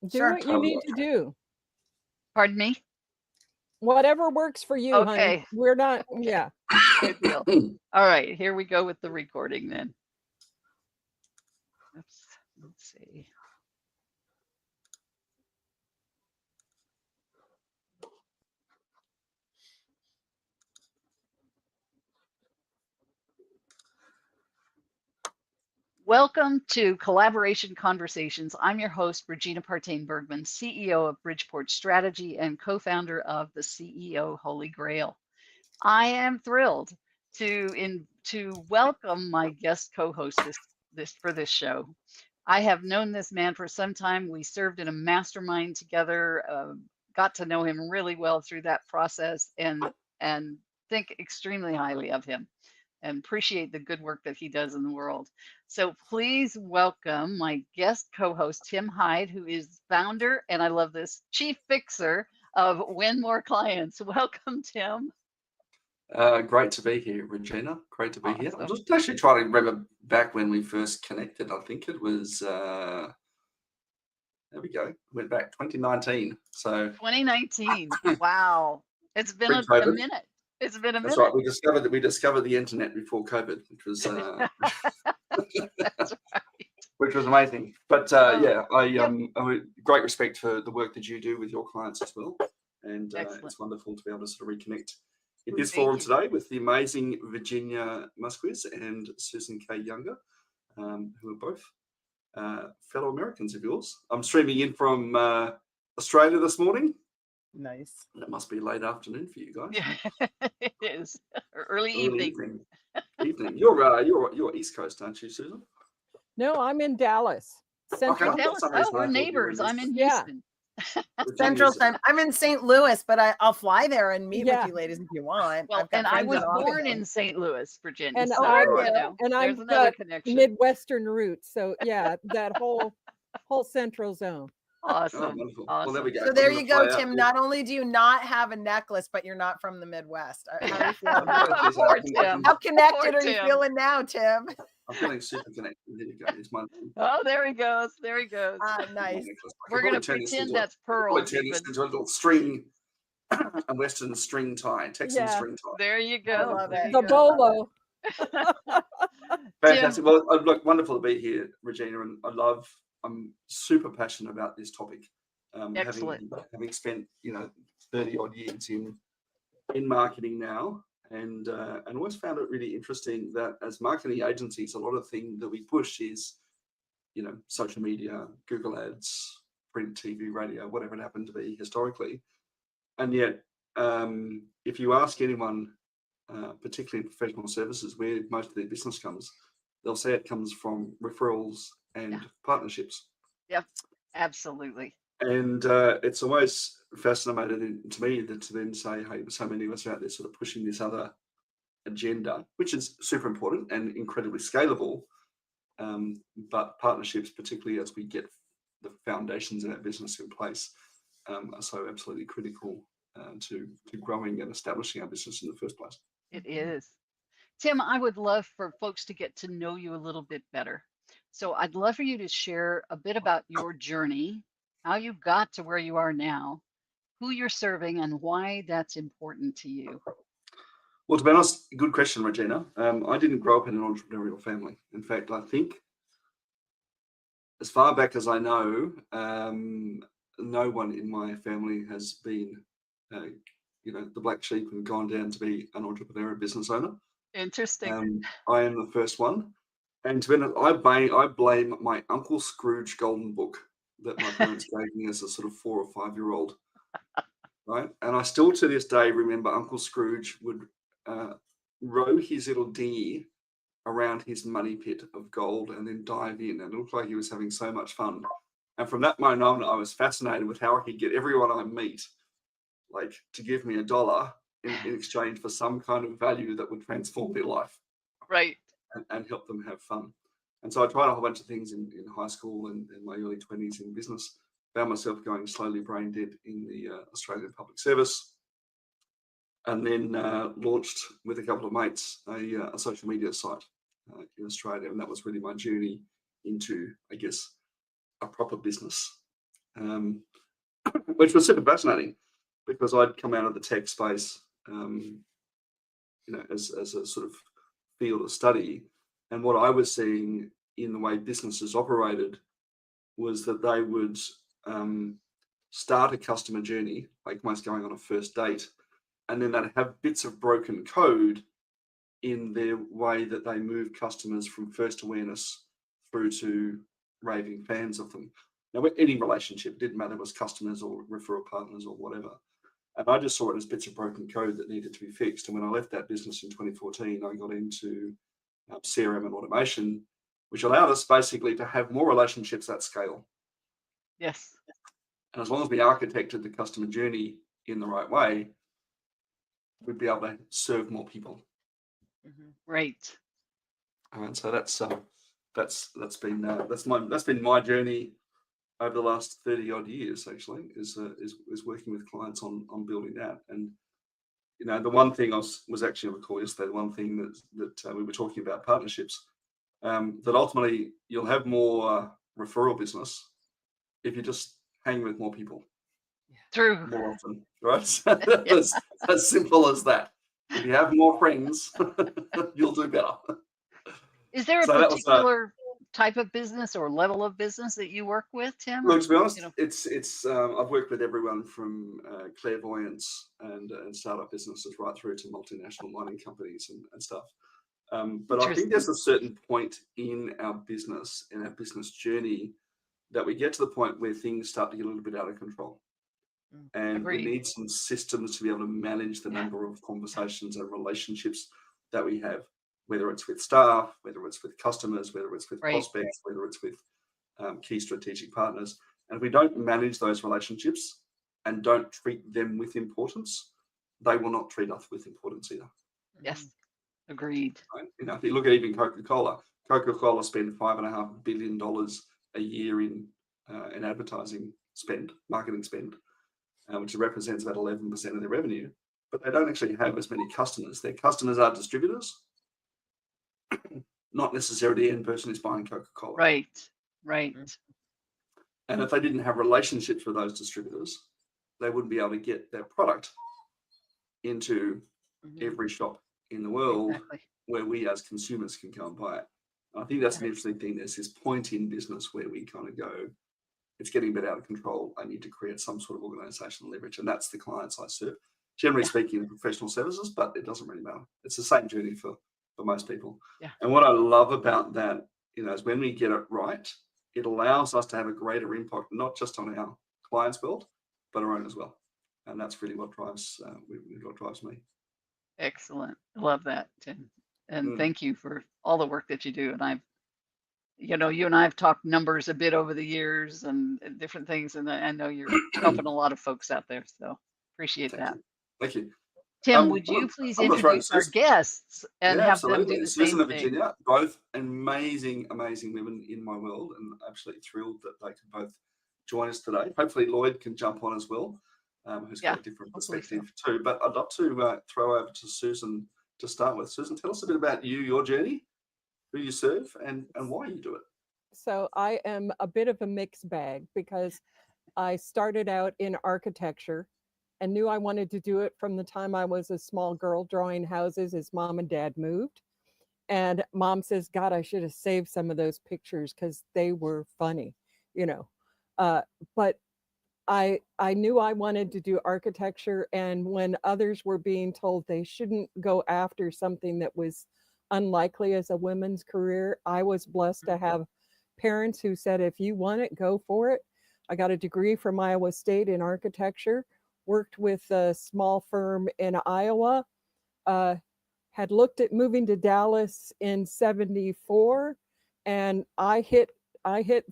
Do Sure. what you need to do. Pardon me? Whatever works for you, honey. Okay. We're not, Okay. yeah. Good deal. All right, here we go with the recording then. Oops, let's see. Welcome to Collaboration Conversations. I'm your host, Regina Partain-Bergman, CEO of Bridgeport Strategy and co-founder of the CEO Holy Grail. I am thrilled to welcome my guest co-host for this show. I have known this man for some time. We served in a mastermind together, got to know him really well through that process, and think extremely highly of him and appreciate the good work that he does in the world. So please welcome my guest co-host, Tim Hyde, who is founder, and I love this, chief fixer of Win More Clients. Welcome, Tim. Great to be here, Regina. Great to be here. I'm Awesome. just actually trying to remember back when we first connected. I think it was, there we go, went back 2019. So 2019. Wow. It's been a Pre-COVID. minute. It's been a that's minute. right. We discovered the internet before COVID, which was That's right. which was amazing. But Oh, yeah, I great respect for the work that you do with your clients as well, and Excellent. it's wonderful to be able to sort of reconnect in this Thank forum you. today with the amazing Virginia Muzquiz and Susan K. Younger, who are both fellow Americans of yours. I'm streaming in from Australia this morning. Nice. It must be late afternoon for you guys. Yeah, it is. Early evening. Evening. You're East Coast, aren't you, Susan? No, I'm in Dallas. Central. Okay. Dallas. For some reason, Oh, we're I thought you were neighbors. in I'm in Yeah. Houston. Central Virginia's- time. I'm in St. Louis, but I'll fly there and meet Yeah. with you ladies if you want. Well, I've got and I friends was in born Austin. in St. Louis, Virginia. And So, I- you know, And there's I've another got connection. Midwestern roots. So yeah, that whole central zone. Oh, Awesome. wonderful. Awesome. Well, there we go. So there I'm you gonna go, fly out Tim. there. Not only do you not have a necklace, but you're not from the Midwest. How are you feeling now? Poor Tim. How connected Poor are you Tim. feeling now, Tim? I'm feeling super connected. There you go. It's my Oh, there he goes. There he goes. Nice. necklace. We're going to pretend that's pearls. Turn this But into a little string, a Western string tie, Texan Yeah. string tie. there you go. I love There it. you The go. bolo. Fantastic. Well, look, wonderful to be here, Regina, and I'm super passionate about this topic. Excellent. Having spent 30 odd years in marketing now, and always found it really interesting that as marketing agencies, a lot of things that we push is social media, Google ads, print, TV, radio, whatever it happened to be historically, and yet if you ask anyone, particularly in professional services, where most of their business comes, they'll say it comes from referrals and partnerships. Yep, absolutely. And it's always fascinating to me to then say, hey, so many of us are out there sort of pushing this other agenda, which is super important and incredibly scalable. But partnerships, particularly as we get the foundations of our business in place, are so absolutely critical to growing and establishing our business in the first place. It is. Tim, I would love for folks to get to know you a little bit better. So I'd love for you to share a bit about your journey, how you got to where you are now, who you're serving, and why that's important to you. Well, to be honest, good question, Regina. I didn't grow up in an entrepreneurial family. In fact, I think as far back as I know, no one in my family has been, the black sheep and gone down to be an entrepreneur or business owner. Interesting. I am the first one. And to be honest, I blame my Uncle Scrooge golden book that my parents gave me as a sort of 4 or 5 year old. Right. And I still to this day remember Uncle Scrooge would row his little dinghy around his money pit of gold and then dive in. And it looked like he was having so much fun. And from that moment on, I was fascinated with how I could get everyone I meet, like, to give me $1 in exchange for some kind of value that would transform their life. Right. And help them have fun. And so I tried a whole bunch of things in high school and in my early 20s in business. Found myself going slowly brain dead in the Australian Public Service. And then launched with a couple of mates a social media site in Australia. And that was really my journey into, I guess, a proper business. which was super fascinating because I'd come out of the tech space, as a sort of field of study. And what I was seeing in the way businesses operated was that they would start a customer journey, like almost going on a first date, and then they'd have bits of broken code in their way that they move customers from first awareness through to raving fans of them. Now, with any relationship, it didn't matter if it was customers or referral partners or whatever. And I just saw it as bits of broken code that needed to be fixed. And when I left that business in 2014, I got into CRM and automation, which allowed us basically to have more relationships at scale. Yes. And as long as we architected the customer journey in the right way, we'd be able to serve more people. Right. And so that's been my journey over the last 30 odd years, actually, is working with clients on building that. And the one thing I was actually on the call yesterday, the one thing that we were talking about partnerships, that ultimately you'll have more referral business if you just hang with more people. True. More often, right? That's as simple as that. If you have more friends, you'll do better. Is there a So that was, particular type of business or level of business that you work with, Tim? Look, to be honest, it's I've worked with everyone from clairvoyance and startup businesses right through to multinational mining companies and stuff. But I think there's a certain point in our business journey that we get to the point where things start to get a little bit out of control. And Agreed. we need some systems to be able to manage the number of conversations and relationships that we have, whether it's with staff, whether it's with customers, whether it's with prospects, whether it's with key strategic partners. And if we don't manage those relationships and don't treat them with importance, they will not treat us with importance either. Yes, agreed. Right? If you look at even Coca-Cola spend $5.5 billion a year in advertising spend, marketing spend, which represents about 11% of their revenue, but they don't actually have as many customers. Their customers are distributors, not necessarily the end person who's buying Coca-Cola. Right. And if they didn't have relationships with those distributors, they wouldn't be able to get their product into every shop in the world where we as consumers can go and buy it. And I think that's an interesting thing. There's this point in business where we kind of go, it's getting a bit out of control. I need to create some sort of organizational leverage. And that's the clients I serve. Generally speaking, in professional services, but it doesn't really matter. It's the same journey for most people. Yeah. And what I love about that, is when we get it right, it allows us to have a greater impact, not just on our clients' world, but our own as well. And that's really what drives me. Excellent. I love that, Tim. And thank you for all the work that you do. And you and I have talked numbers a bit over the years and different things. And I know you're helping a lot of folks out there. So appreciate that. Thank you. Tim, would you please introduce our guests and have them do the Susan same and thing? Virginia, both amazing women in my world, and absolutely thrilled that they can both join us today. Hopefully Lloyd can jump on as well, who's got a different perspective too. But I'd love to throw over to Susan to start with. Susan, tell us a bit about you, your journey, who you serve, and why you do it. So I am a bit of a mixed bag because I started out in architecture and knew I wanted to do it from the time I was a small girl drawing houses as mom and dad moved. And mom says, God, I should have saved some of those pictures because they were funny, but I knew I wanted to do architecture. And when others were being told they shouldn't go after something that was unlikely as a women's career, I was blessed to have parents who said, if you want it, go for it. I got a degree from Iowa State in architecture, worked with a small firm in Iowa, had looked at moving to Dallas in 74, and I hit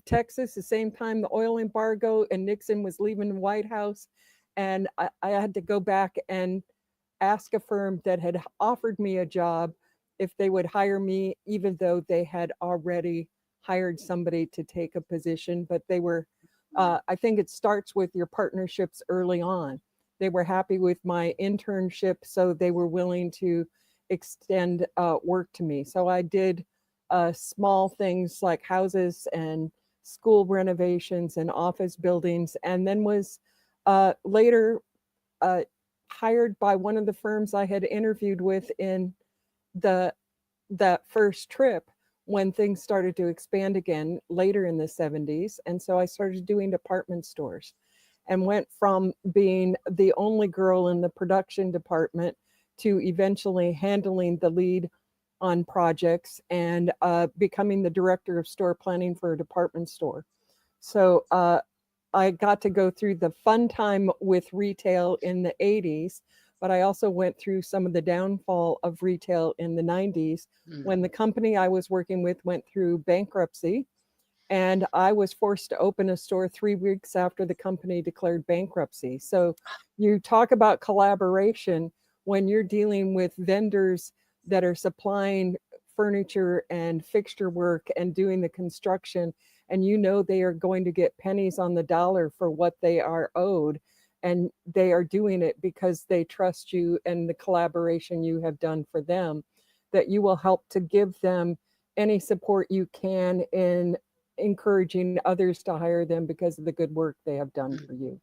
Texas the same time the oil embargo and Nixon was leaving the White House, and I had to go back and ask a firm that had offered me a job if they would hire me, even though they had already hired somebody to take a position. But they were, I think it starts with your partnerships early on. They were happy with my internship, so they were willing to extend work to me. So I did small things like houses and school renovations and office buildings, and then was later hired by one of the firms I had interviewed with in that first trip when things started to expand again later in the 70s. And so I started doing department stores and went from being the only girl in the production department to eventually handling the lead on projects and becoming the director of store planning for a department store. So I got to go through the fun time with retail in the 80s, but I also went through some of the downfall of retail in the 90s when the company I was working with went through bankruptcy. And I was forced to open a store 3 weeks after the company declared bankruptcy. So you talk about collaboration when you're dealing with vendors that are supplying furniture and fixture work and doing the construction, and you know they are going to get pennies on the dollar for what they are owed, and they are doing it because they trust you and the collaboration you have done for them, that you will help to give them any support you can in encouraging others to hire them because of the good work they have done for you.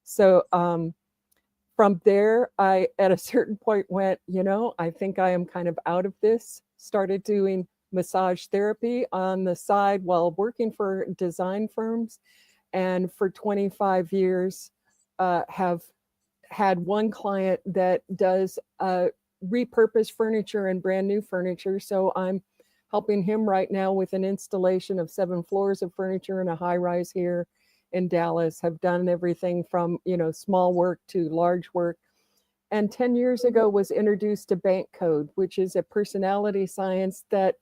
So from there, I at a certain point went, I think I am kind of out of this, started doing massage therapy on the side while working for design firms. And for 25 years, have had one client that does repurpose furniture and brand new furniture. So I'm helping him right now with an installation of 7 floors of furniture in a high rise here in Dallas. Have done everything from, small work to large work. And 10 years ago was introduced to Bank Code, which is a personality science that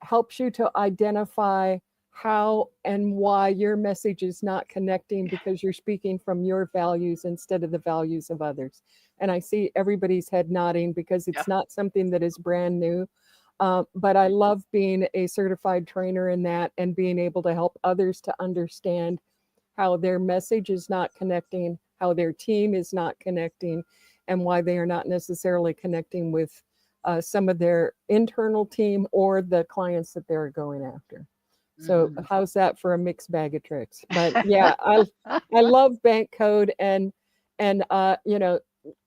helps you to identify how and why your message is not connecting because you're speaking from your values instead of the values of others. And I see everybody's head nodding because it's not something that is brand new. But I love being a certified trainer in that and being able to help others to understand how their message is not connecting, how their team is not connecting, and why they are not necessarily connecting with some of their internal team or the clients that they're going after. So how's that for a mixed bag of tricks? But yeah, I love Bank Code and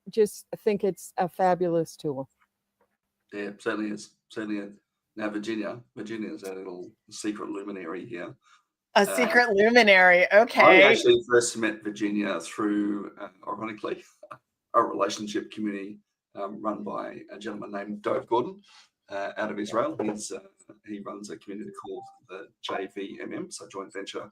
just think it's a fabulous tool. Yeah, certainly is. Certainly is. Now, Virginia is our little secret luminary here. A secret luminary. Okay. I actually first met Virginia through, ironically, a relationship community run by a gentleman named Dove Gordon out of Israel. He runs a community called the JVMM, so Joint Venture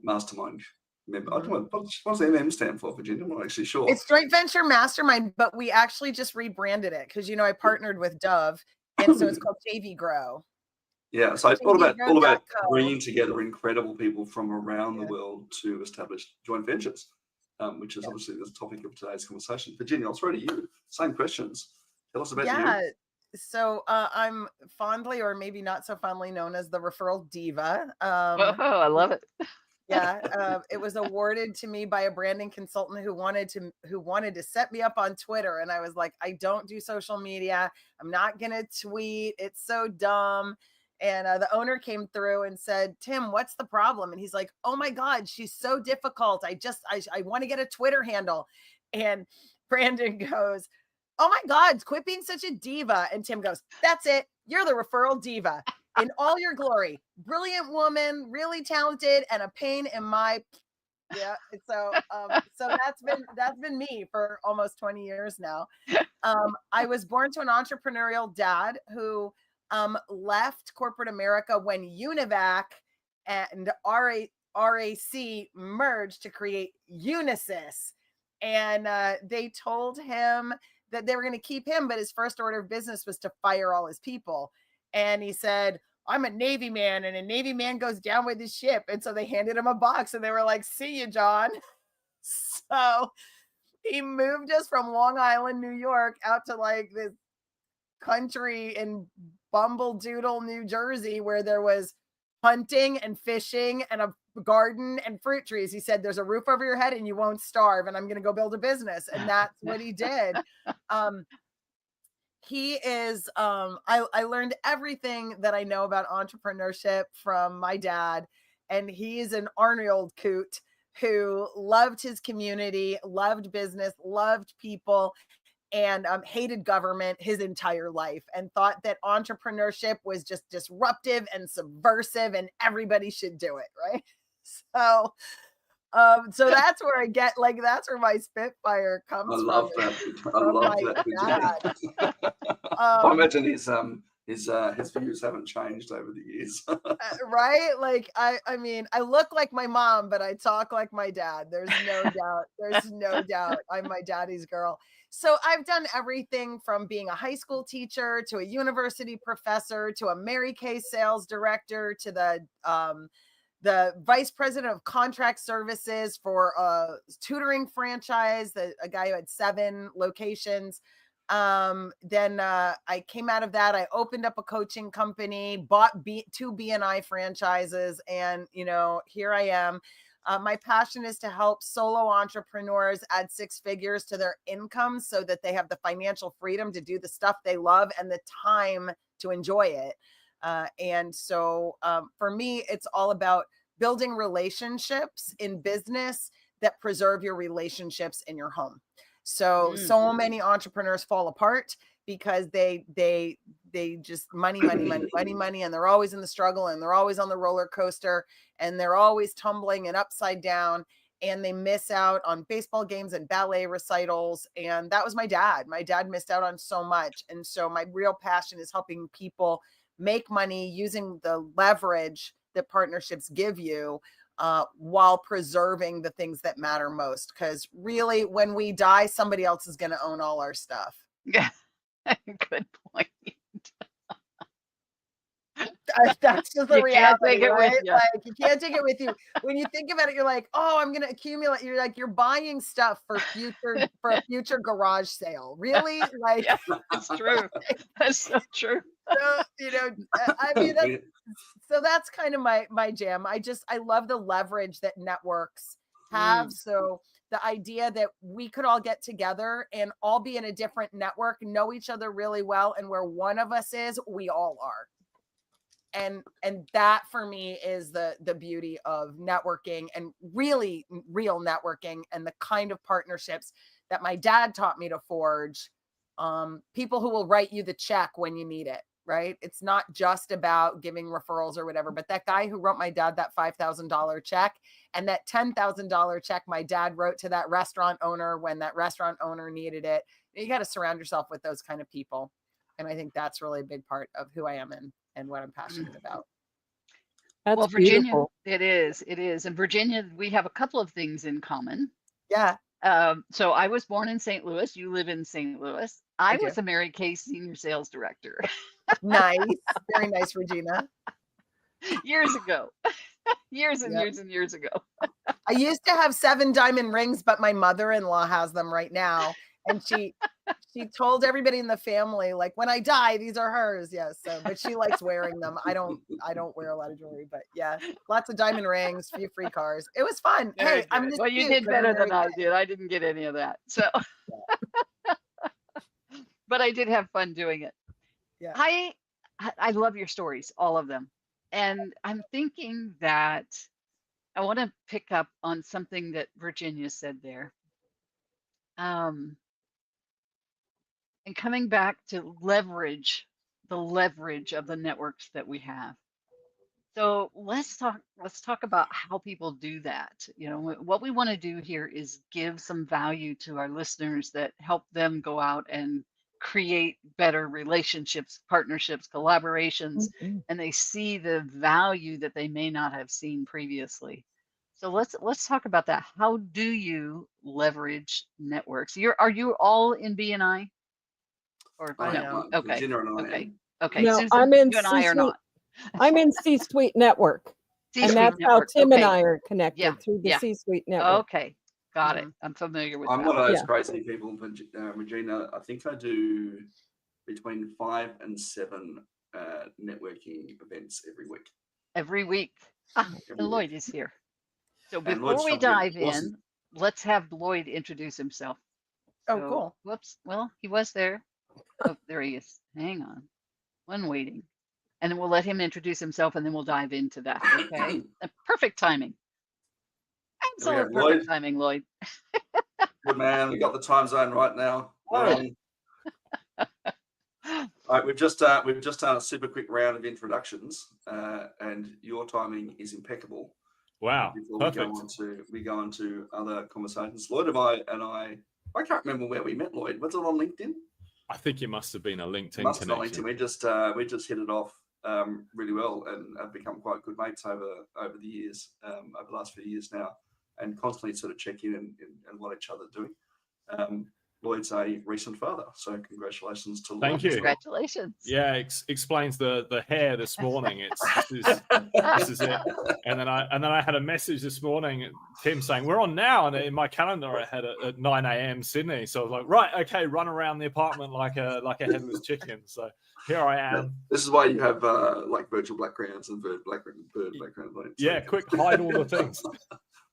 Mastermind member. I don't know, what's the MM stand for, Virginia? I'm not actually sure. It's Joint Venture Mastermind, but we actually just rebranded it because I partnered with Dove, and so it's called JV Grow. Yeah, so it's all about bringing together incredible people from around the world to establish joint ventures, which is obviously the topic of today's conversation. Virginia, I'll throw to you. Same questions. Tell us about you. So I'm fondly, or maybe not so fondly, known as the referral diva. I love it. It was awarded to me by a branding consultant who wanted to set me up on Twitter, and I was like, I don't do social media. I'm not gonna tweet. It's so dumb. And the owner came through and said, Tim, what's the problem? And he's like, oh my God, she's so difficult. I want to get a Twitter handle. And Brandon goes, oh my God, quit being such a diva. And Tim goes, that's it. You're the referral diva in all your glory. Brilliant woman, really talented, and a pain in my. Yeah. So that's been me for almost 20 years now. I was born to an entrepreneurial dad who left corporate America when Univac and RAC merged to create Unisys. And they told him that they were going to keep him, but his first order of business was to fire all his people. And he said, I'm a Navy man, and a Navy man goes down with his ship. And so they handed him a box, and they were like, see you, John. So he moved us from Long Island, New York, out to like this country in Bumbledoodle, New Jersey, where there was hunting and fishing and a garden and fruit trees. He said, there's a roof over your head and you won't starve, and I'm going to go build a business. And that's what he did. He is, I learned everything that I know about entrepreneurship from my dad. And he's an Arnold coot who loved his community, loved business, loved people, and hated government his entire life, and thought that entrepreneurship was just disruptive and subversive and everybody should do it, right? So so that's where I get, like, that's where my Spitfire I comes love from, that. I from love my that. dad. I imagine his views haven't changed over the years. Right? Like, I mean, I look like my mom, but I talk like my dad. There's no doubt. There's no doubt. I'm my daddy's girl. So I've done everything from being a high school teacher to a university professor to a Mary Kay sales director to the vice president of contract services for a tutoring franchise, a guy who had 7 locations. Then I came out of that. I opened up a coaching company, bought 2 BNI franchises, and here I am. My passion is to help solo entrepreneurs add 6 figures to their income so that they have the financial freedom to do the stuff they love and the time to enjoy it. And so for me, it's all about building relationships in business that preserve your relationships in your home. So many entrepreneurs fall apart because they just money, and they're always in the struggle, and they're always on the roller coaster, and they're always tumbling and upside down, and they miss out on baseball games and ballet recitals. And that was my dad. My dad missed out on so much. And so my real passion is helping people make money using the leverage that partnerships give you, while preserving the things that matter most. Because really, when we die, somebody else is going to own all our stuff. Yeah, good point. That's just the You can't take reality, it with right? you. Like, you can't take it with you. When you think about it, you're like, oh, I'm going to accumulate. You're like, you're buying stuff for a future garage sale. Really? Like, Yeah, it's true. That's so true. so, I mean, so that's kind of my jam. I love the leverage that networks have. So the idea that we could all get together and all be in a different network, know each other really well, and where one of us is, we all are. And that for me is the beauty of networking, and really real networking, and the kind of partnerships that my dad taught me to forge. People who will write you the check when you need it, right? It's not just about giving referrals or whatever, but that guy who wrote my dad that $5,000 check, and that $10,000 check my dad wrote to that restaurant owner when that restaurant owner needed it. You got to surround yourself with those kind of people. And I think that's really a big part of who I am and what I'm passionate about. That's Well, Virginia, beautiful. it is. And Virginia, we have a couple of things in common. Yeah. So I was born in St. Louis. You live in St. Louis. I was a Mary Kay senior sales director. Nice. Very nice, Regina. Years ago. Years and years ago. I used to have 7 diamond rings, but my mother-in-law has them right now. And she told everybody in the family, like, when I die, these are hers. Yes. So, but she likes wearing them. I don't wear a lot of jewelry, but yeah, lots of diamond rings, few free cars. It was fun. Very Hey, I'm good. just Well, you did better than I did. I didn't get any of that. So, but I did have fun doing it. Yeah. I love your stories, all of them. And I'm thinking that I want to pick up on something that Virginia said there. And coming back to leverage, the leverage of the networks that we have. So let's talk about how people do that. What we want to do here is give some value to our listeners that help them go out and create better relationships, partnerships, collaborations, and they see the value that they may not have seen previously. So let's talk about that. How do you leverage networks? Are you all in BNI? Or no? Okay. Virginia and I Okay. am. Okay. No, Susan, I'm in you and I are not. I'm in C-Suite Network. And that's how Tim and I are connected, through the C-Suite Network. Okay. Got it. I'm familiar with I'm that. one of those crazy people, Regina. I think I do between 5 and 7 networking events every week. Every week. Every Lloyd week. is here. So And before we dive in, let's have Lloyd introduce himself. Oh, cool. Whoops. Well, he was there. Oh, there he is. Hang on. One waiting. And then we'll let him introduce himself and then we'll dive into that. Okay. Perfect timing. Here we Absolute go, perfect Lloyd. timing, Lloyd. Good man. We got the time zone right now. Oh. All right, we've just done a super quick round of introductions, and your timing is impeccable. Wow, Before perfect. we go on to other conversations, Lloyd and I can't remember where we met. Lloyd, was it on LinkedIn? I think it must have been a LinkedIn Must connection. We just hit it off really well, and have become quite good mates over the years, over the last few years now, and constantly sort of check in and what each other are doing. Lloyd's a recent father, so congratulations to Lloyd. Thank you. Congratulations. Yeah, explains the hair this morning. This is it. And then I had a message this morning, Tim saying we're on now, and in my calendar I had it at 9 a.m. Sydney. So I was like, right, okay, run around the apartment like a headless chicken. So here I am. This is why you have like virtual backgrounds and bird background. Yeah, quick, hide all the things.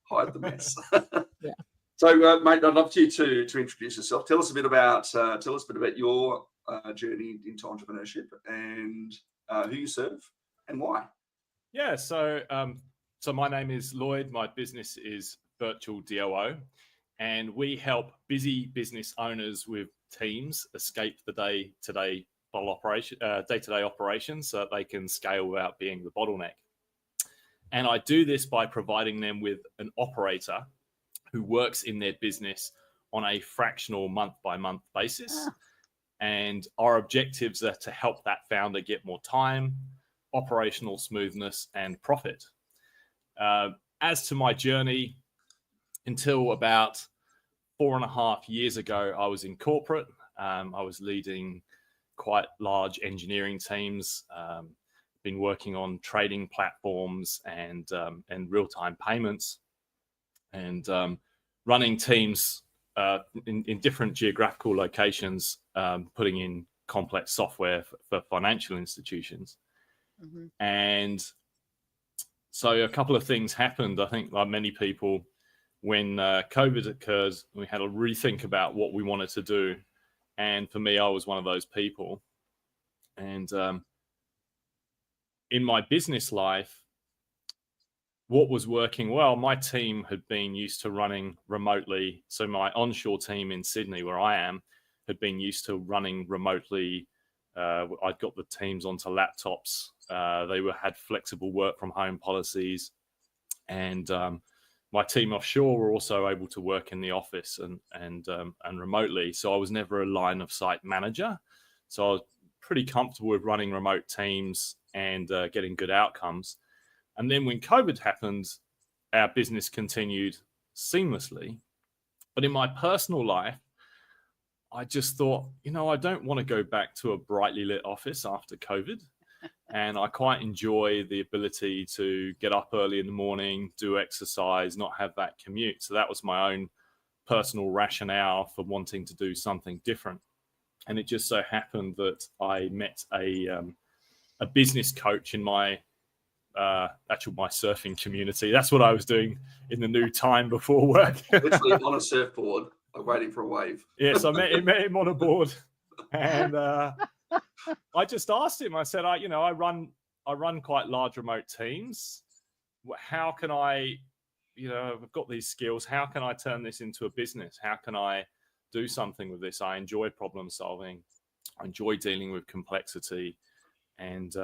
Hide the mess. Yeah. So, mate, I'd love you to introduce yourself. Tell us a bit about your journey into entrepreneurship and who you serve and why. Yeah, so my name is Lloyd. My business is Virtual DOO, and we help busy business owners with teams escape the day-to-day operations so that they can scale without being the bottleneck. And I do this by providing them with an operator who works in their business on a fractional month-by-month basis. And our objectives are to help that founder get more time, operational smoothness, and profit. As to my journey, until about 4.5 years ago, I was in corporate. I was leading quite large engineering teams, been working on trading platforms and real-time payments, and running teams in different geographical locations, putting in complex software for financial institutions. Mm-hmm. And so a couple of things happened. I think, like many people, when COVID occurred, we had to rethink about what we wanted to do. And for me, I was one of those people. And in my business life, what was working well, my team had been used to running remotely. So my onshore team in Sydney, where I am, had been used to running remotely. I'd got the teams onto laptops. They had flexible work from home policies. And my team offshore were also able to work in the office and remotely. So I was never a line of sight manager. So I was pretty comfortable with running remote teams and getting good outcomes. And then when COVID happened, our business continued seamlessly. But in my personal life, I just thought, I don't want to go back to a brightly lit office after COVID. And I quite enjoy the ability to get up early in the morning, do exercise, not have that commute. So that was my own personal rationale for wanting to do something different. And it just so happened that I met a business coach in my surfing community. That's what I was doing in the new time before work. Literally on a surfboard, waiting for a wave. Yes, I met him on a board, and I just asked him. I said, I run quite large remote teams. How can I, I've got these skills. How can I turn this into a business? How can I do something with this? I enjoy problem solving. I enjoy dealing with complexity, and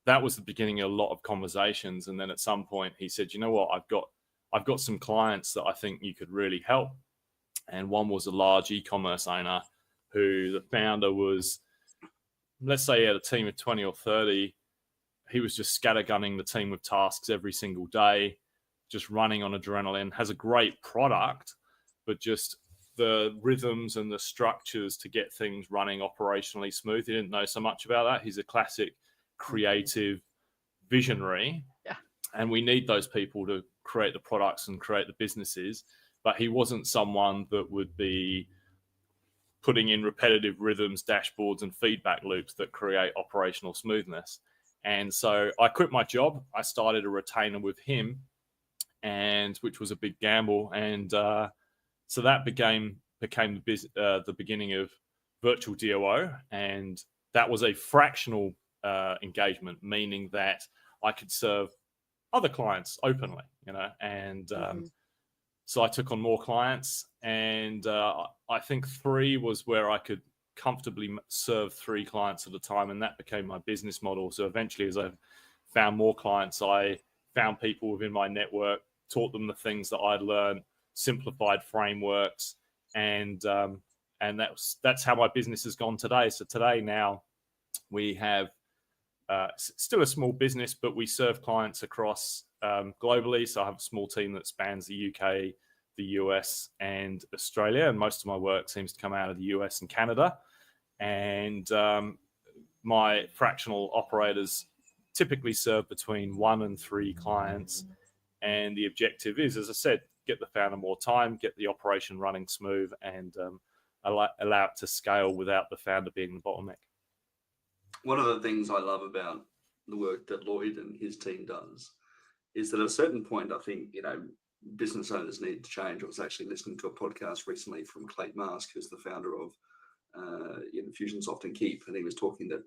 that was the beginning of a lot of conversations. And then at some point he said, you know what, I've got some clients that I think you could really help. And one was a large e-commerce owner who the founder was, let's say he had a team of 20 or 30. He was just scattergunning the team with tasks every single day, just running on adrenaline, has a great product, but just the rhythms and the structures to get things running operationally smooth. He didn't know so much about that. He's a classic creative visionary, and we need those people to create the products and create the businesses, but he wasn't someone that would be putting in repetitive rhythms, dashboards, and feedback loops that create operational smoothness. And so I quit my job. I started a retainer with him, and which was a big gamble. And so that became the beginning of virtual DOO, and that was a fractional engagement, meaning that I could serve other clients openly, and so I took on more clients, and I think 3 was where I could comfortably serve 3 clients at a time, and that became my business model. So eventually, as I found more clients, I found people within my network, taught them the things that I'd learned, simplified frameworks, and that's how my business has gone today. So today now we have still a small business, but we serve clients across globally. So I have a small team that spans the UK, the US, and Australia, and most of my work seems to come out of the US and Canada. And my fractional operators typically serve between 1 and 3 clients, and the objective is, as I said, get the founder more time, get the operation running smooth, and allow it to scale without the founder being the bottleneck. One of the things I love about the work that Lloyd and his team does is that at a certain point, I think, business owners need to change. I was actually listening to a podcast recently from Clayton Mask, who's the founder of Infusionsoft and Keep, and he was talking that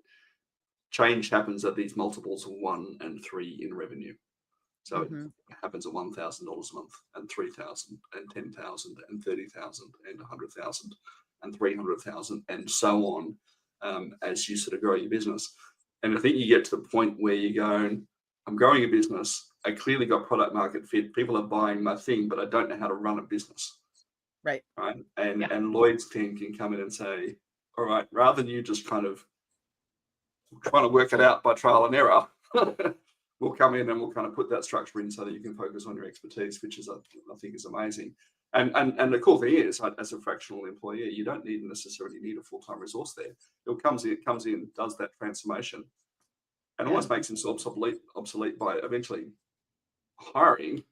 change happens at these multiples of 1 and 3 in revenue. So it happens at $1,000 a month, and 3,000, and 10,000, and 30,000, and 100,000, and 300,000, and so on, as you sort of grow your business. And I think you get to the point where you go, I'm growing a business. I clearly got product market fit. People are buying my thing, but I don't know how to run a business. Right. And Lloyd's team can come in and say, all right, rather than you just kind of trying to work it out by trial and error, we'll come in and we'll kind of put that structure in so that you can focus on your expertise, which is, I think, is amazing. And the cool thing is, as a fractional employee, you don't necessarily need a full-time resource there. It comes in, does that transformation, and almost makes himself obsolete by eventually hiring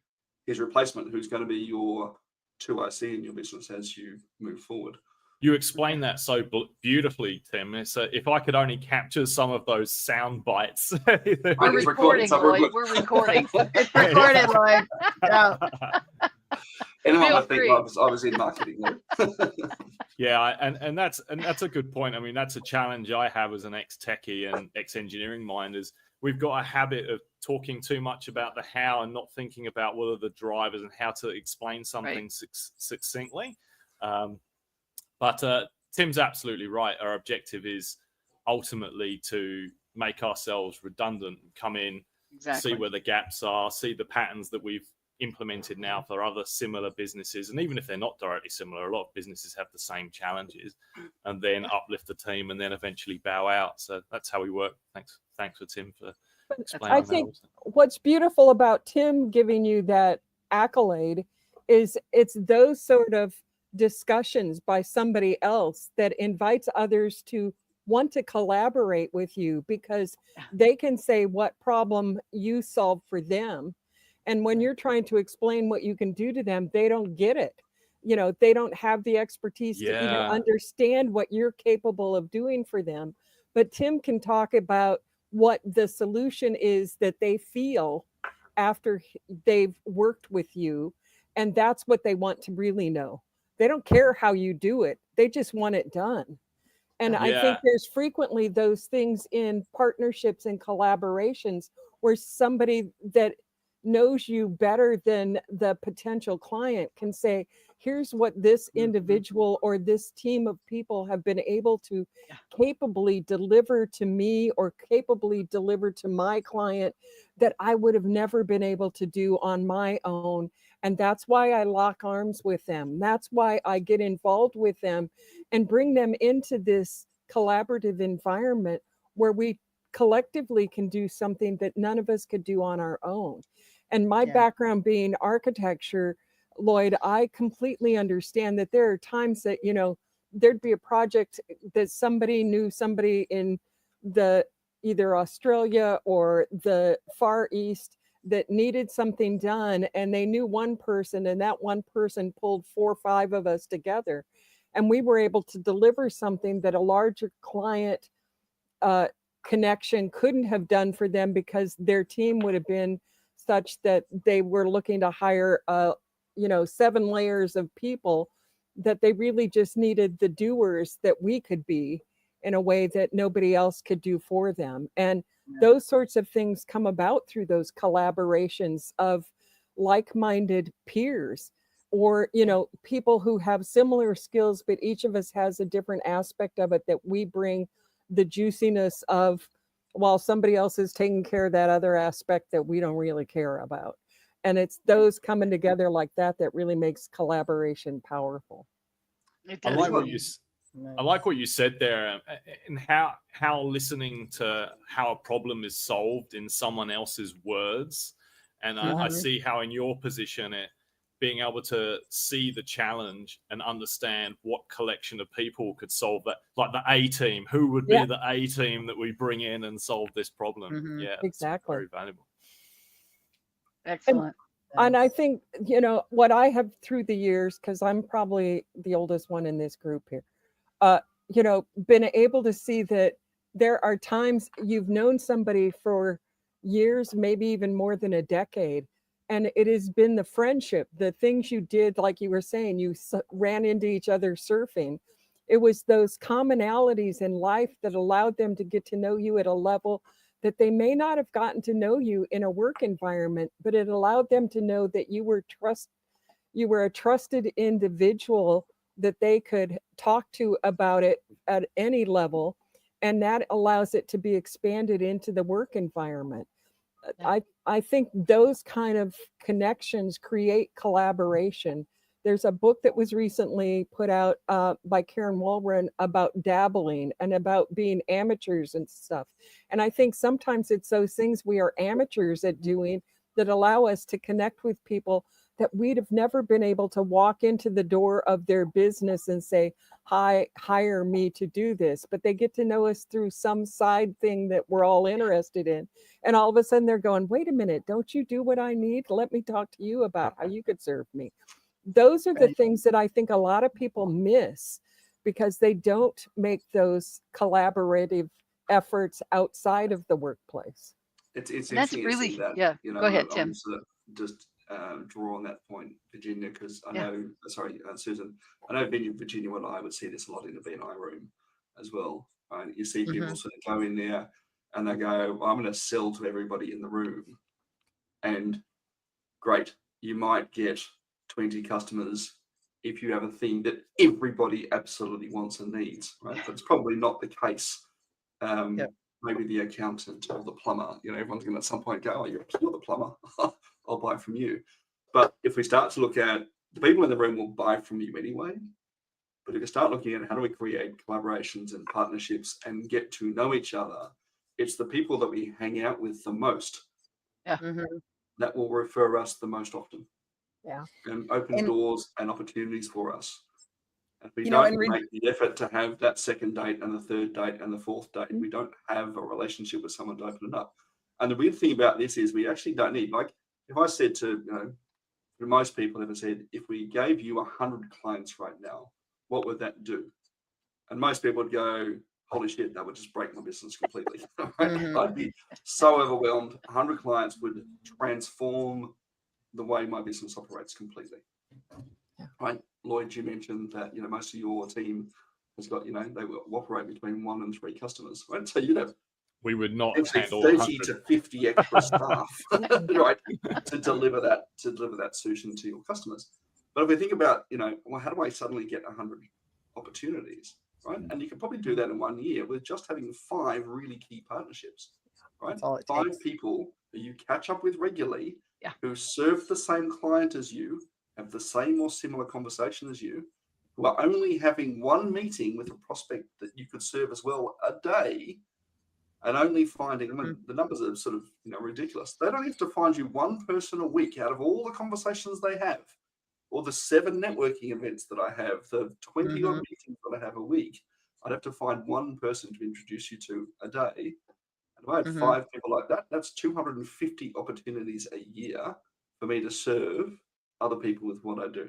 his replacement, who's going to be your 2IC in your business as you move forward. You explain that so beautifully, Tim. So if I could only capture some of those sound bites. We're recording, Lloyd. We're recording. It's recorded, Lloyd. Yeah. Anyone would think I was in marketing. Yeah, and that's a good point. I mean, that's a challenge I have as an ex-techie and ex-engineering mind, is we've got a habit of talking too much about the how and not thinking about what are the drivers and how to explain something succinctly. But Tim's absolutely right. Our objective is ultimately to make ourselves redundant, come in, see where the gaps are, see the patterns that we've implemented now for other similar businesses. And even if they're not directly similar, a lot of businesses have the same challenges, and then uplift the team and then eventually bow out. So that's how we work. Thanks for Tim for explaining I that think also. What's beautiful about Tim giving you that accolade is it's those sort of discussions by somebody else that invites others to want to collaborate with you, because they can say what problem you solve for them. And when you're trying to explain what you can do to them, they don't get it. They don't have the expertise to even understand what you're capable of doing for them. But Tim can talk about what the solution is that they feel after they've worked with you. And that's what they want to really know. They don't care how you do it. They just want it done. And I think there's frequently those things in partnerships and collaborations where somebody that knows you better than the potential client can say, here's what this individual or this team of people have been able to capably deliver to me or capably deliver to my client that I would have never been able to do on my own. And that's why I lock arms with them. That's why I get involved with them and bring them into this collaborative environment where we collectively can do something that none of us could do on our own. And my background being architecture, Lloyd, I completely understand that there are times that, there'd be a project that somebody knew somebody in the either Australia or the Far East that needed something done, and they knew one person, and that one person pulled 4 or 5 of us together, and we were able to deliver something that a larger client connection couldn't have done for them, because their team would have been such that they were looking to hire 7 layers of people that they really just needed the doers that we could be in a way that nobody else could do for them. And those sorts of things come about through those collaborations of like-minded peers, or, you know, people who have similar skills, but each of us has a different aspect of it that we bring the juiciness of, while somebody else is taking care of that other aspect that we don't really care about. And it's those coming together like that that really makes collaboration powerful. It I does. like what you I like what you said there, and how listening to how a problem is solved in someone else's words. And I see how in your position, being able to see the challenge and understand what collection of people could solve that, like the A team, who would be the A team that we bring in and solve this problem. Yeah, exactly. very valuable. Excellent. And I think, you know, what I have through the years, because I'm probably the oldest one in this group here, you know, been able to see that there are times you've known somebody for years, maybe even more than a decade, and it has been the friendship, the things you did, like you were saying, you ran into each other surfing. It was those commonalities in life that allowed them to get to know you at a level that they may not have gotten to know you in a work environment, but it allowed them to know that you were a trusted individual that they could talk to about it at any level, and that allows it to be expanded into the work environment. I think those kind of connections create collaboration. There's a book that was recently put out by Karen Walren about dabbling and about being amateurs and stuff. And I think sometimes it's those things we are amateurs at doing that allow us to connect with people that we'd have never been able to walk into the door of their business and say, hi, hire me to do this. But they get to know us through some side thing that we're all interested in. And all of a sudden they're going, wait a minute, don't you do what I need? Let me talk to you about how you could serve me. Those are the things that I think a lot of people miss because they don't make those collaborative efforts outside of the workplace. It's That's interesting really, that, you know, go ahead, Tim. I'm sort of just draw on that point, Virginia, because I know, Susan, I know Virginia and I would see this a lot in the B&I room as well. Right? You see people sort of go in there and they go, well, I'm going to sell to everybody in the room. And great, you might get 20 customers if you have a thing that everybody absolutely wants and needs, right? But it's probably not the case. Maybe the accountant or the plumber, you know, everyone's going to at some point go, oh, you're the plumber, I'll buy from you. But if we start to look at the people in the room will buy from you anyway. But if you start looking at how do we create collaborations and partnerships and get to know each other, it's the people that we hang out with the most that will refer us the most often. And open doors and opportunities for us. And we don't make the effort to have that second date and the third date and the fourth date. We don't have a relationship with someone to open it up. And the weird thing about this is we actually don't need, like, if I said to, you know, for most people ever said, if we gave you 100 clients right now, what would that do? And most people would go, holy shit, that would just break my business completely. I'd be so overwhelmed. 100 clients would transform the way my business operates completely. Right, Lloyd, you mentioned that, you know, most of your team has got, you know, they will operate between 1 and 3 customers, right? So you'd have we would not handle 30 100. to 50 extra staff, right, to deliver that solution to your customers. But if we think about, you know, well, how do I suddenly get 100 opportunities, right? And you can probably do that in 1 year with just having 5 really key partnerships, right? 5 people that you catch up with regularly, who serve the same client as you, have the same or similar conversation as you, who are only having 1 meeting with a prospect that you could serve as well a day, and only finding, I mean, the numbers are sort of, you know, ridiculous. They don't have to find you 1 person a week out of all the conversations they have, or the 7 networking events that I have, the 20 odd meetings that I have a week. I'd have to find 1 person to introduce you to a day. And if I had 5 people like that, that's 250 opportunities a year for me to serve other people with what I do.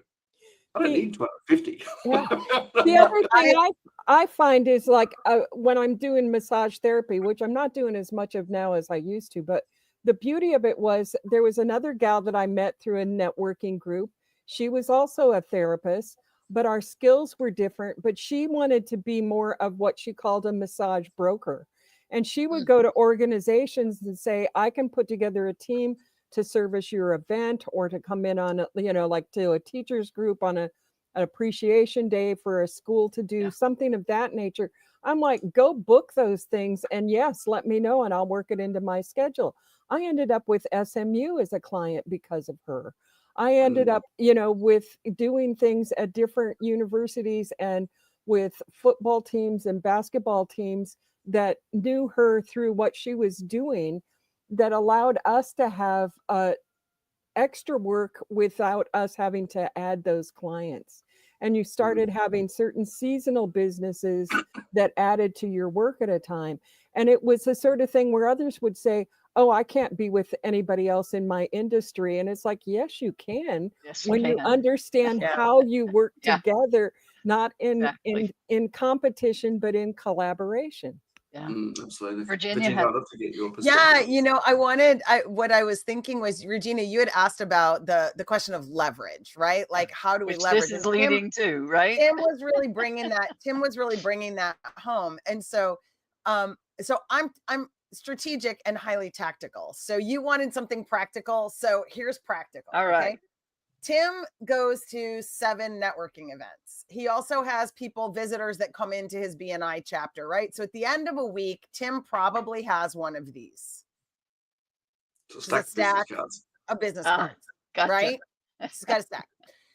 I don't need 250. The other thing I find is, like, when I'm doing massage therapy, which I'm not doing as much of now as I used to, but the beauty of it was there was another gal that I met through a networking group. She was also a therapist. but our skills were different. But she wanted to be more of what she called a massage broker. And she would go to organizations and say, I can put together a team to service your event, or to come in on, like to a teacher's group on an appreciation day for a school to do something of that nature. I'm like, go book those things. And yes, let me know and I'll work it into my schedule. I ended up with SMU as a client because of her. I ended up, with doing things at different universities and with football teams and basketball teams that knew her through what she was doing, that allowed us to have extra work without us having to add those clients. And you started having certain seasonal businesses that added to your work at a time. And it was the sort of thing where others would say, oh, I can't be with anybody else in my industry. And it's like, yes, you can. Yes, you when you can. understand how you work together, not in competition, but in collaboration. Yeah. Absolutely. Virginia, I'd love to get your perspective. Yeah, what I was thinking was, Regina, you had asked about the question of leverage, right? Like, how do we leverage? This is leading to, right? Tim was really bringing that home. And so I'm strategic and highly tactical. So you wanted something practical. So here's practical. All right. Okay? Tim goes to 7 networking events. He also has visitors that come into his BNI chapter, right? So at the end of a week, Tim probably has one of these. So stack of business cards, gotcha. right? He's got a stack.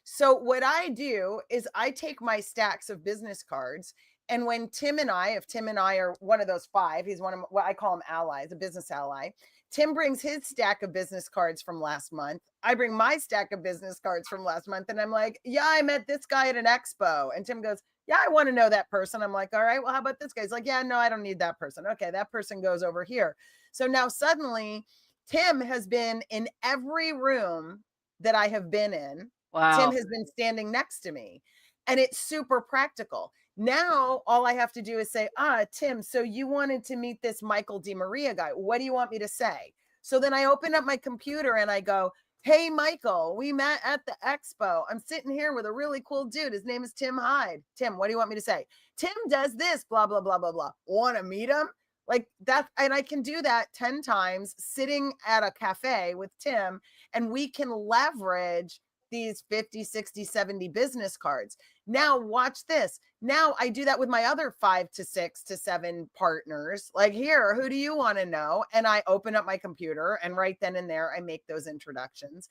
So what I do is I take my stacks of business cards, and when if Tim and I are one of those 5, he's one of what I call him allies, a business ally. Tim brings his stack of business cards from last month. I bring my stack of business cards from last month. And I'm like, yeah, I met this guy at an expo. And Tim goes, yeah, I want to know that person. I'm like, all right, well, how about this guy? He's like, yeah, no, I don't need that person. Okay, that person goes over here. So now suddenly Tim has been in every room that I have been in. Wow. Tim has been standing next to me. And it's super practical. Now, all I have to do is say, Tim, so you wanted to meet this Michael DeMaria guy. What do you want me to say? So then I open up my computer and I go, hey, Michael, we met at the expo. I'm sitting here with a really cool dude. His name is Tim Hyde. Tim, what do you want me to say? Tim does this, blah, blah, blah, blah, blah. Want to meet him? Like that. And I can do that 10 times sitting at a cafe with Tim, and we can leverage these 50, 60, 70 business cards. Now watch this. Now I do that with my other 5 to 6 to 7 partners. Like, here, who do you want to know? And I open up my computer, and right then and there, I make those introductions.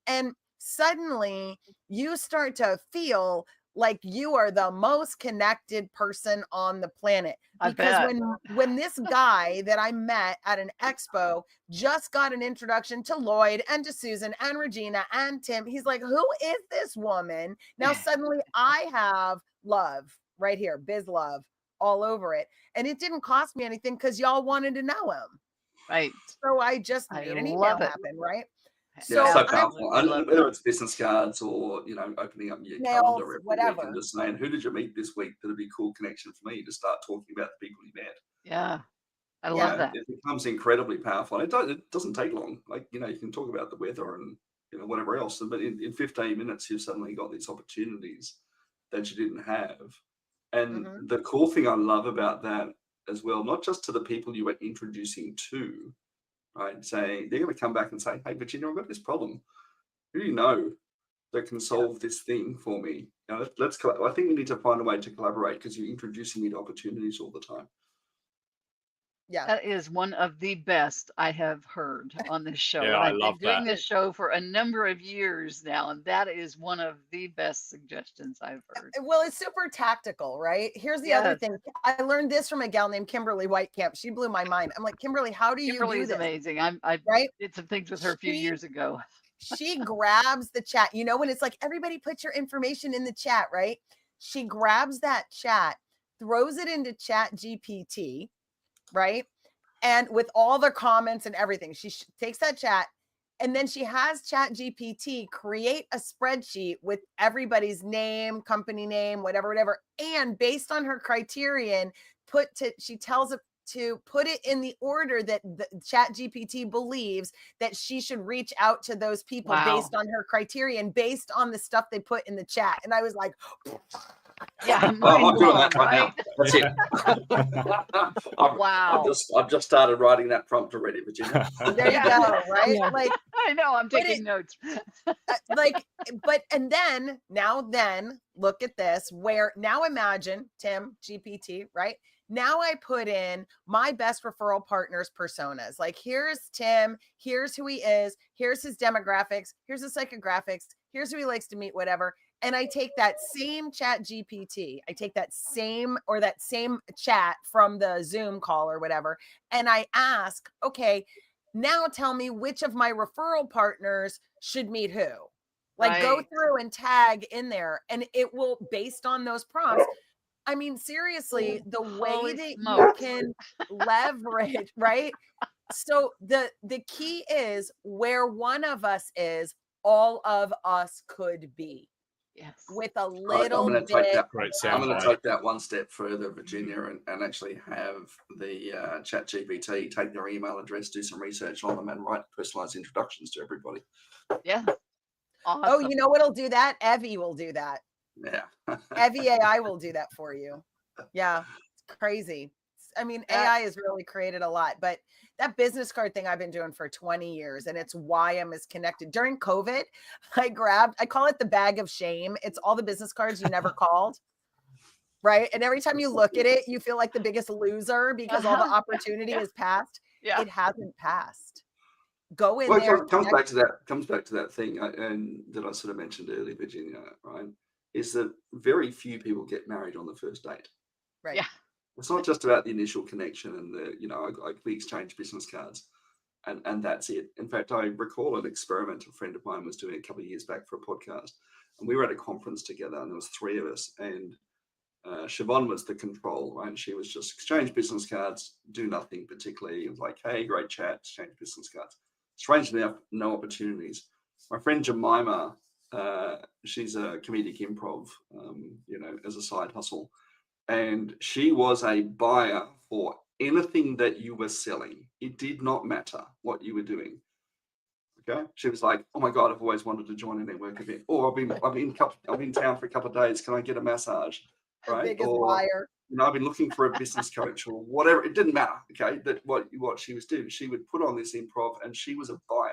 And suddenly you start to feel like you are the most connected person on the planet. Because when this guy that I met at an expo just got an introduction to Lloyd and to Susan and Regina and Tim, he's like, who is this woman? Now suddenly I have love right here, biz love all over it. And it didn't cost me anything because y'all wanted to know him. Right. So I just made an email happen, right? So powerful. Whether it's business cards or, opening up your calendar every week and just saying, who did you meet this week? That'd be a cool connection for me to start talking about the people you met. Yeah. I love that. It becomes incredibly powerful. It doesn't take long. Like, you can talk about the weather and, whatever else. But in 15 minutes, you've suddenly got these opportunities that you didn't have. And the cool thing I love about that as well, not just to the people you were introducing to, right? Saying they're going to come back and say, hey, Virginia, I've got this problem. Who do you know that can solve this thing for me? I think we need to find a way to collaborate because you're introducing me to opportunities all the time. Yeah. That is one of the best I have heard on this show. Yeah, I've I love been doing that. this show for a number of years now, and that is one of the best suggestions I've heard. Well, it's super tactical, right? Here's the other thing. I learned this from a gal named Kimberly Whitecamp. She blew my mind. I'm like, Kimberly, how do you do this? Amazing. I did some things with her a few years ago. She grabs the chat. When it's like, everybody put your information in the chat, right? She grabs that chat, throws it into Chat GPT, right? And with all the comments and everything, she takes that chat, and then she has Chat GPT create a spreadsheet with everybody's name, company name, whatever. And based on her criterion, she tells it to put it in the order that the ChatGPT believes that she should reach out to those people based on her criteria and based on the stuff they put in the chat. And I was like, Yeah, I'm doing that right now. That's it. Wow. I've just started writing that prompt already, Virginia. There you go, right? Yeah. Like, I know, I'm taking notes. and then look at this, where now imagine Tim GPT, right? Now I put in my best referral partners personas. Like, here's Tim, here's who he is, here's his demographics, here's his psychographics, here's who he likes to meet, whatever. And I take that same chat GPT, I take that same chat from the Zoom call or whatever, and I ask, okay, now tell me which of my referral partners should meet who. Like, go through and tag in there, and it will, based on those prompts. I mean, seriously, the way that you can leverage, right? So the key is where one of us is, all of us could be. Yes. With a I'm little going bit. I'm going to take that one step further, Virginia, and actually have the chat GPT take their email address, do some research on them, and write personalized introductions to everybody. Yeah. Awesome. Oh, you know what'll do that? Evie will do that. Yeah. Evie AI will do that for you. Yeah. It's crazy. I mean, AI has really created a lot, but that business card thing I've been doing for 20 years, and it's why I'm as connected. During COVID, I call it the bag of shame. It's all the business cards you never called, right? And every time you look at it, you feel like the biggest loser because all the opportunity is passed. Yeah. It hasn't passed. Go in Well, there. it comes back to that thing and that I sort of mentioned earlier, Virginia, right? Is that very few people get married on the first date. Right. Yeah. It's not just about the initial connection and we exchange business cards and that's it. In fact, I recall an experiment a friend of mine was doing a couple of years back for a podcast, and we were at a conference together, and there was 3 of us, and Siobhan was the control, right? And she was just exchange business cards, do nothing particularly. It was like, hey, great chat, exchange business cards. Strangely enough, no opportunities. My friend Jemima, she's a comedic improv, as a side hustle. And she was a buyer for anything that you were selling. It did not matter what you were doing. Okay. She was like, oh my God, I've always wanted to join a network event. Or I'm in town for a couple of days. Can I get a massage? Right. Biggest buyer. I've been looking for a business coach or whatever. It didn't matter. Okay. That what she was doing. She would put on this improv, and she was a buyer,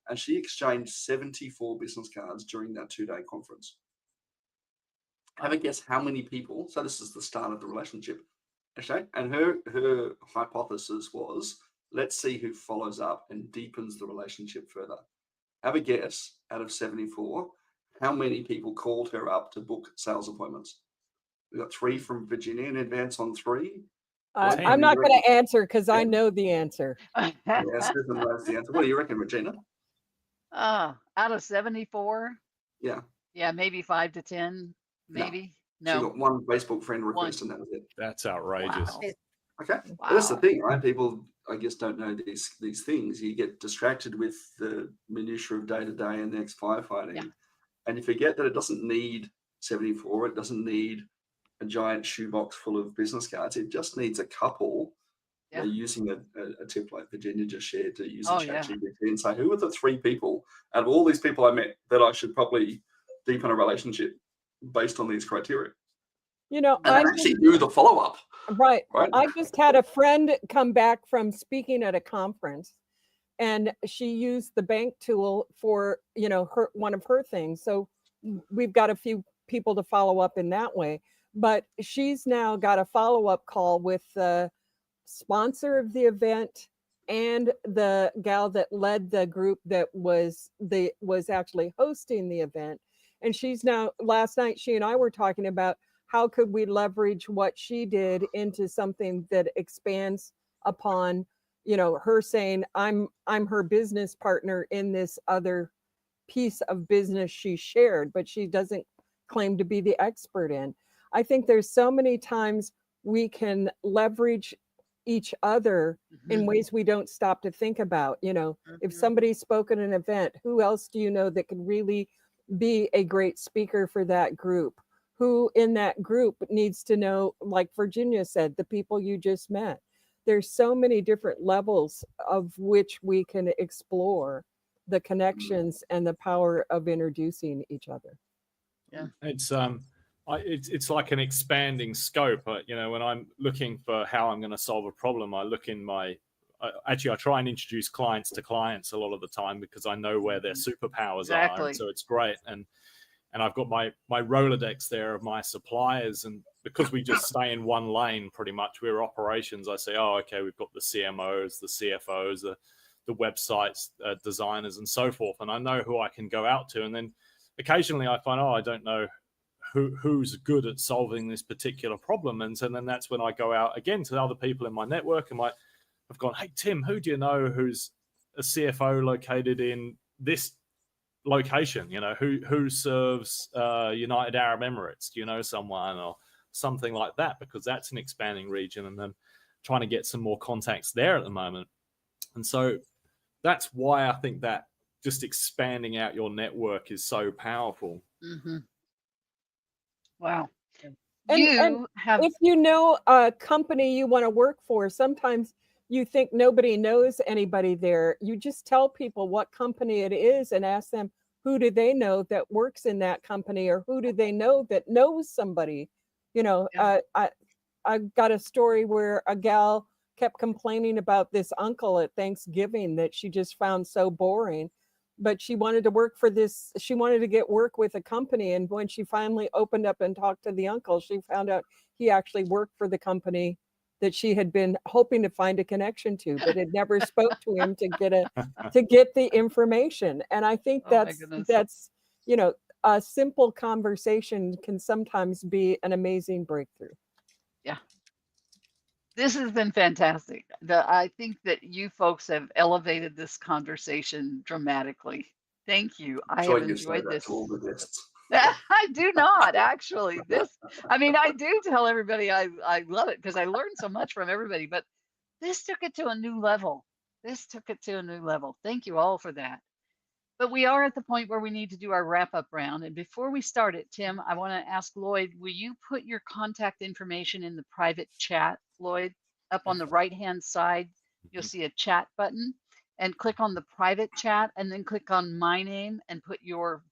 and she exchanged 74 business cards during that 2-day conference. Have a guess how many people. So this is the start of the relationship. Okay. And her hypothesis was, let's see who follows up and deepens the relationship further. Have a guess, out of 74, how many people called her up to book sales appointments? We got 3 from Virginia in advance on 3. I'm not going to answer because I know the answer. Yeah, Susan knows the answer. What do you reckon, Regina? Out of 74? Yeah. Yeah, maybe 5 to 10, maybe. No. She got 1 Facebook friend request, and that was it. That's outrageous. Wow. Okay. Wow. But that's the thing, right? People, I guess, don't know these things. You get distracted with the minutiae of day-to-day and the next firefighting. Yeah. And you forget that it doesn't need 74. It doesn't need a giant shoebox full of business cards. It just needs a couple. Yeah. Using a tip like Virginia just shared, to use ChatGPT and say, who are the 3 people out of all these people I met that I should probably deepen a relationship based on these criteria? And I actually do the follow-up. Right. I just had a friend come back from speaking at a conference, and she used the bank tool for, one of her things. So we've got a few people to follow up in that way. But she's now got a follow-up call with the sponsor of the event and the gal that led the group that was actually hosting the event. And she's now, last night, she and I were talking about how could we leverage what she did into something that expands upon, her saying, I'm her business partner in this other piece of business she shared, but she doesn't claim to be the expert in. I think there's so many times we can leverage each other in ways we don't stop to think about. If somebody spoke at an event, who else do you know that could really be a great speaker for that group? Who in that group needs to know, like Virginia said, the people you just met? there's so many different levels of which we can explore the connections and the power of introducing each other. Yeah. It's like an expanding scope. When I'm looking for how I'm going to solve a problem, I look in I try and introduce clients to clients a lot of the time, because I know where their superpowers are. And so it's great. And I've got my Rolodex there of my suppliers. And because we just stay in one lane, pretty much, we're operations. I say, oh, okay, we've got the CMOs, the CFOs, the websites, designers, and so forth. And I know who I can go out to. And then occasionally I find, I don't know who's good at solving this particular problem. And so then that's when I go out again to other people in my network, and I've gone, hey, Tim, who do you know who's a CFO located in this location? Who serves United Arab Emirates? Do you know someone or something like that? Because that's an expanding region, and then trying to get some more contacts there at the moment. And so that's why I think that just expanding out your network is so powerful. Mm-hmm. Wow. And if you know a company you want to work for, sometimes you think nobody knows anybody there. You just tell people what company it is and ask them, who do they know that works in that company, or who do they know that knows somebody? I got a story where a gal kept complaining about this uncle at Thanksgiving that she just found so boring. But she wanted to work for this. She wanted to get work with a company. And when she finally opened up and talked to the uncle, she found out he actually worked for the company that she had been hoping to find a connection to, but had never spoke to him to get the information. And I think that's a simple conversation can sometimes be an amazing breakthrough. Yeah. This has been fantastic. I think that you folks have elevated this conversation dramatically. Thank you. I have enjoyed this. To all the guests. I do not actually. I do tell everybody I love it, because I learned so much from everybody, but this took it to a new level. Thank you all for that. But we are at the point where we need to do our wrap-up round. And before we start it, Tim, I want to ask Lloyd, will you put your contact information in the private chat, Lloyd? Up on the right-hand side, you'll see a chat button, and click on the private chat, and then click on my name and put your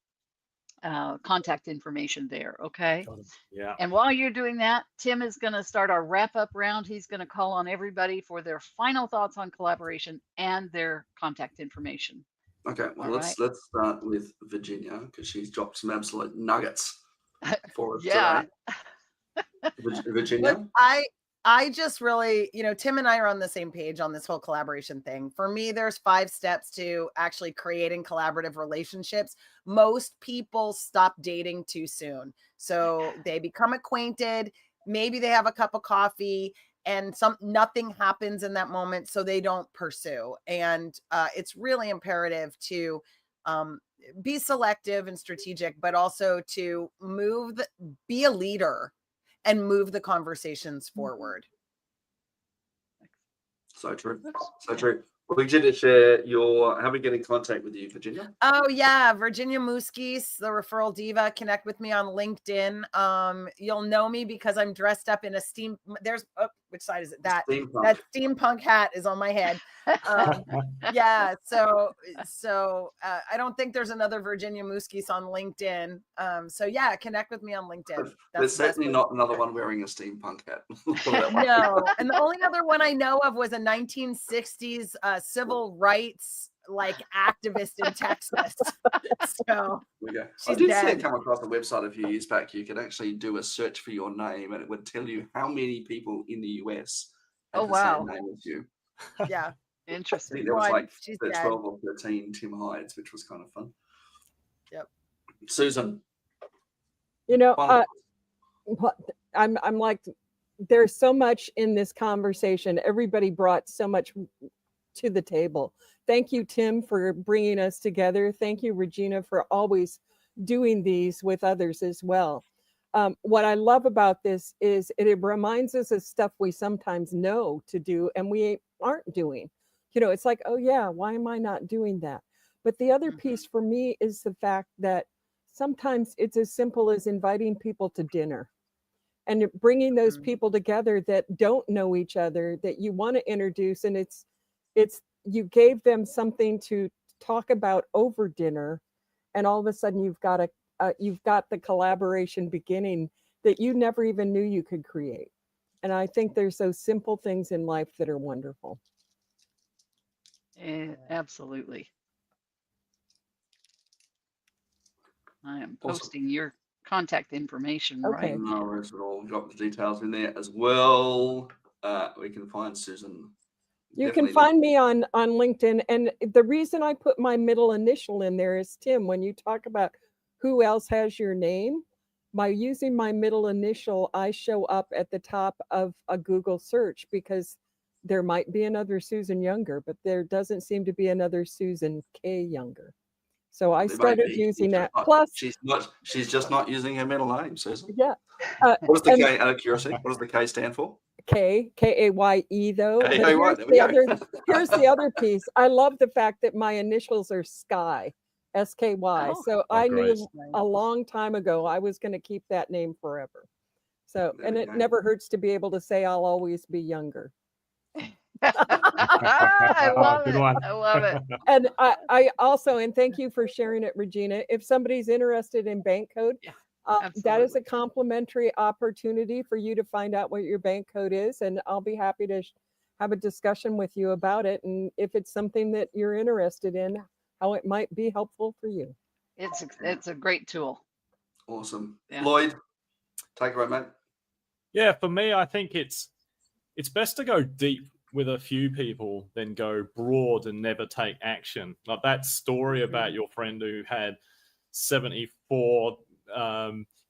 contact information there, okay? Yeah. And while you're doing that, Tim is going to start our wrap-up round. He's going to call on everybody for their final thoughts on collaboration and their contact information. Okay, well, let's start with Virginia, because she's dropped some absolute nuggets for us today. Virginia? Look, I just really, Tim and I are on the same page on this whole collaboration thing. For me, there's 5 steps to actually creating collaborative relationships. Most people stop dating too soon. So they become acquainted, maybe they have a cup of coffee, and nothing happens in that moment, so they don't pursue. And it's really imperative to be selective and strategic, but also to be a leader and move the conversations forward. So true. So true. Well, we did share how we get in contact with you, Virginia? Oh yeah, Virginia Muzquiz, the referral diva. Connect with me on LinkedIn. You'll know me because I'm dressed up in a which side is it? That steampunk hat is on my head. Yeah, so I don't think there's another Virginia Muzquiz on LinkedIn. So yeah, connect with me on LinkedIn. There's certainly not another one wearing a steampunk hat. No, and the only other one I know of was a 1960s civil rights activist in Texas. So I did see it come across a website a few years back. You could actually do a search for your name, and it would tell you how many people in the US have the same name as you. Yeah, interesting. I think there was 12 or 13 Tim Hydes, which was kind of fun. Yep. Susan. I'm like, there's so much in this conversation. Everybody brought so much to the table. Thank you, Tim, for bringing us together. Thank you, Regina, for always doing these with others as well. What I love about this is it reminds us of stuff we sometimes know to do and we aren't doing. It's like, oh yeah, why am I not doing that? But the other piece for me is the fact that sometimes it's as simple as inviting people to dinner. and bringing those Mhm. people together that don't know each other, that you want to introduce. And it's you gave them something to talk about over dinner, and all of a sudden you've got the collaboration beginning that you never even knew you could create. And I think there's those simple things in life that are wonderful. Absolutely. I am Awesome. posting your contact information right Okay. No now. worries at all. Got the details in there as well. We can find Susan. You can Definitely find me on LinkedIn, and the reason I put my middle initial in there is Tim. When you talk about who else has your name, by using my middle initial, I show up at the top of a Google search, because there might be another Susan Younger, but there doesn't seem to be another Susan K. Younger. So I There may started be. using that. Not- Plus, She's just not using her middle name, Susan. yeah. What does the And K? Out of curiosity, what does the K stand for? K-A-Y-E though. K-A-Y, But here's there the we other go. here's the other piece. I love the fact that my initials are Sky, S-K-Y. Oh. So Oh, I great. knew a long time ago I was going to keep that name forever. So, There and we it go. never hurts to be able to say I'll always be younger. I love Good it. one. I love it. And I also, and thank you for sharing it, Regina. If somebody's interested in bank code, Yeah, that is absolutely. a complimentary opportunity for you to find out what your bank code is. And I'll be happy to have a discussion with you about it. And if it's something that you're interested in, how it might be helpful for you. It's a great tool. Awesome. Yeah. Lloyd, take it away, mate. Yeah, for me, I think it's best to go deep with a few people than go broad and never take action. Like that story about your friend who had 74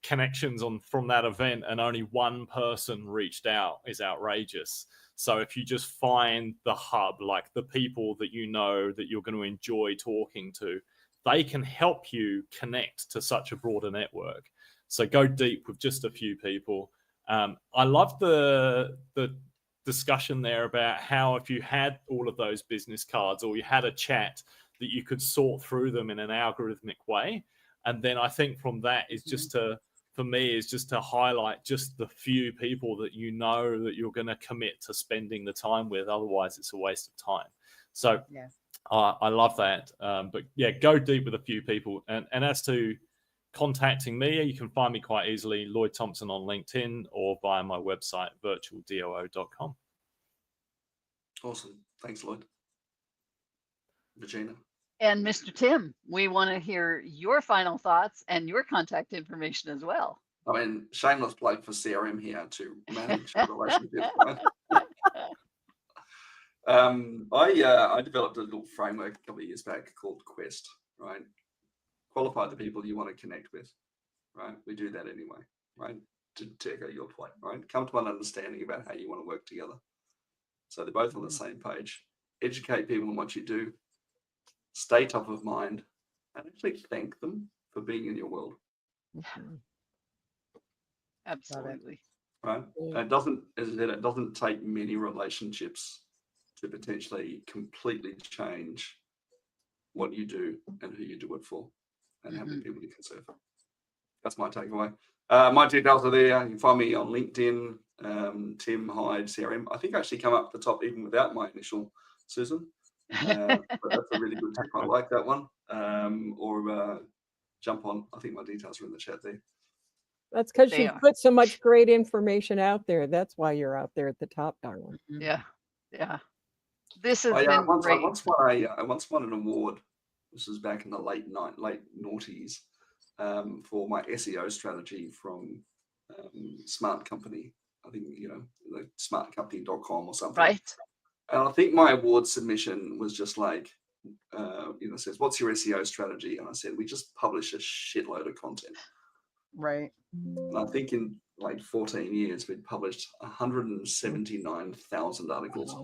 connections from that event and only one person reached out is outrageous. So if you just find the hub, like the people that you know that you're going to enjoy talking to, they can help you connect to such a broader network. So go deep with just a few people. I love the discussion there about how if you had all of those business cards or you had a chat, that you could sort through them in an algorithmic way. And then I think from that is just to, for me, is just to highlight just the few people that you know that you're going to commit to spending the time with. Otherwise, it's a waste of time. So Yeah. I love that. But yeah, go deep with a few people. And as to contacting me, you can find me quite easily, Lloyd Thompson on LinkedIn or via my website, virtualdoo.com. Awesome. Thanks, Lloyd. Regina. And Mr. Tim, we want to hear your final thoughts and your contact information as well. I mean, shameless plug for CRM here to manage relationships. Right? I developed a little framework a couple of years back called Quest, right? Qualify the people you want to connect with, right? We do that anyway, right? To echo your point, right? Come to an understanding about how you want to work together. So they're both on the same page. Educate people on what you do, stay top of mind, and actually thank them for being in your world. Absolutely. Right? And it doesn't, as I said, it doesn't take many relationships to potentially completely change what you do and who you do it for and how many people you can serve. That's my takeaway. My details are there. You can find me on LinkedIn, Tim Hyde CRM. I think I actually come up the top even without my initial, Susan. But that's a really good tip. I like that one. Or jump on. I think my details are in the chat there. That's because They you've are. put so much great information out there. That's why you're out there at the top, darling. Yeah. Yeah. This has I been great. once won an award. This was back in the late noughties for my SEO strategy from Smart Company. I think, like smartcompany.com or something. Right. And I think my award submission was just like, says, what's your SEO strategy? And I said, we just publish a shitload of content. Right. And I think in like 14 years, we'd published 179,000 articles.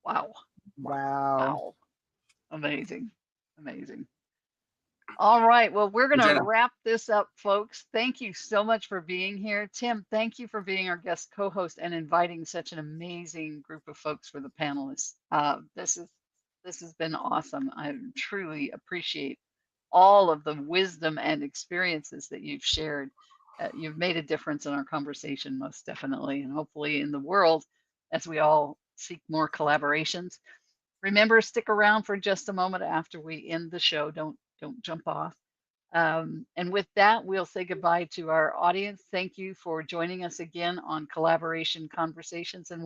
Wow. Wow. Amazing. Amazing. All right. Well, we're going to wrap this up, folks. Thank you so much for being here. Tim, thank you for being our guest co-host and inviting such an amazing group of folks for the panelists. This has been awesome. I truly appreciate all of the wisdom and experiences that you've shared. you've made a difference in our conversation, most definitely, and hopefully in the world as we all seek more collaborations. Remember, stick around for just a moment after we end the show. Don't jump off. And with that, we'll say goodbye to our audience. Thank you for joining us again on Collaboration Conversations. And